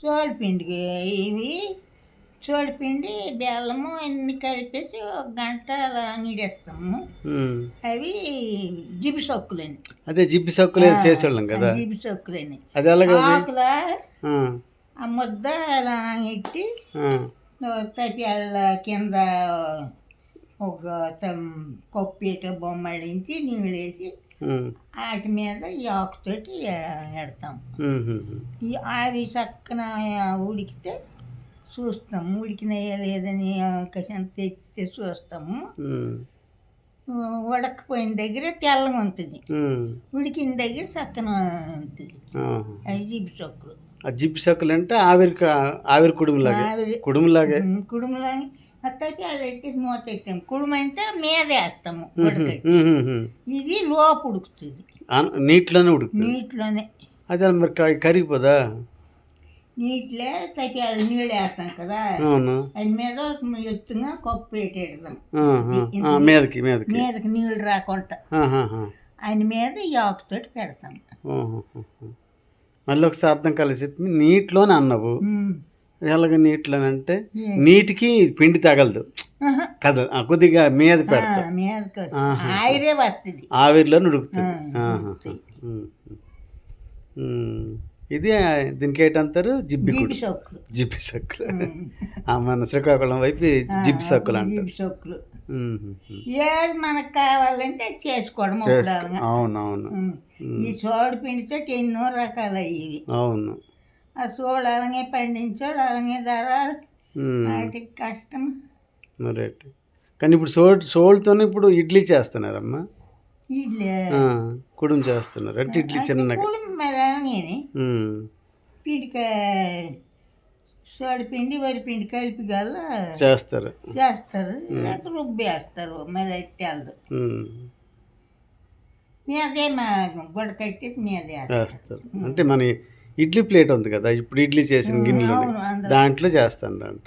సోడిపిండికి ఇవి సోడిపిండి బెల్లము అన్ని కలిపేసి ఒక గంట అలా నీడేస్తాము. అవి జిబి సొక్కులని. అదే జిబ్బి సొక్కులు చేసేవాళ్ళం కదా. జిబి సొక్కులని అది ఎలాగ ఆకుల ఆ ముద్ద అలా ఎట్టి తప్పిళ్ళ కింద ఒక కొప్పేట బొమ్మలించి నీళ్ళు వేసి వాటి మీద ఈ ఆకుతోటి ఎడతాం. అవి చక్కన ఉడికితే చూస్తాము, ఉడికినాయా లేదని తెచ్చితే చూస్తాము. ఉడకపోయిన దగ్గర తెల్లగా ఉంటుంది, ఉడికిన దగ్గర చక్కన ఉంటుంది. అవి జిబి సొక్కులు. జిబ్బి సొక్కులు అంటే ఆవిరి కుడుములాగా కుడుములాగే అత్తకి అది ఎట్టేసి మూత ఎత్తాము. కుడుము అంటే మీద వేస్తాము ఉడకట్టి. ఇది లోపు ఉడుకుతుంది, నీటిలోనే ఉడుకుతుంది. నీటిలోనే. అదే మరి కరిగిపోదా? నీటిలో తప్పి అది నీళ్ళు వేస్తాం కదా, అది మీద ఎత్తుగా కప్పు పెట్టేస్తాం మీదకి నీళ్ళు రాకుండా. ఆయన మీద ఈ ఆకుతోటి పెడతాం. మళ్ళీ ఒకసారి అర్థం కలిసి చెప్పి నీటిలోనే అన్నావు. ఎలాగ నీటిలోనంటే నీటికి పిండి తగలదు కదా, కొద్దిగా మీద పెడతాం, ఆవిరే వస్తుంది, ఆవిరిలో ఉడుకుతుంది. ఇది దీనికి ఏంటంటారు? జిబ్బి సొక్కులు. మన శ్రీకాకుళం వైపు జిబ్బి సొక్కులు అంటారు. ఏది మనకు కావాలంటే చేసుకోవడం. అవునవును. ఈ సోడి పిండితో ఎన్నో రకాలు అయ్యేవి. అవును. ఆ సోళ్ళు అలాగే పండించోడు అలాగే ధర, వాటికి కష్టం మరి. కానీ ఇప్పుడు సోళ్ళతోనే ఇప్పుడు ఇడ్లీ చేస్తున్నారమ్మా. ఇడ్లీ కుడుము చేస్తున్నారు అంటే ఇడ్లీ చిన్నగా పిండిక సోడిపిండి వరిపిండి కలిపి గల్ల చేస్తారు రుబ్బేస్తారు. మరి తెలదు మీదే మా గొడ కట్టేసి మీదే వేస్తారు. అంటే మన ఇడ్లీ ప్లేట్ ఉంది కదా, ఇప్పుడు ఇడ్లీ చేసిన గిన్నెలు దాంట్లో చేస్తాను అంట.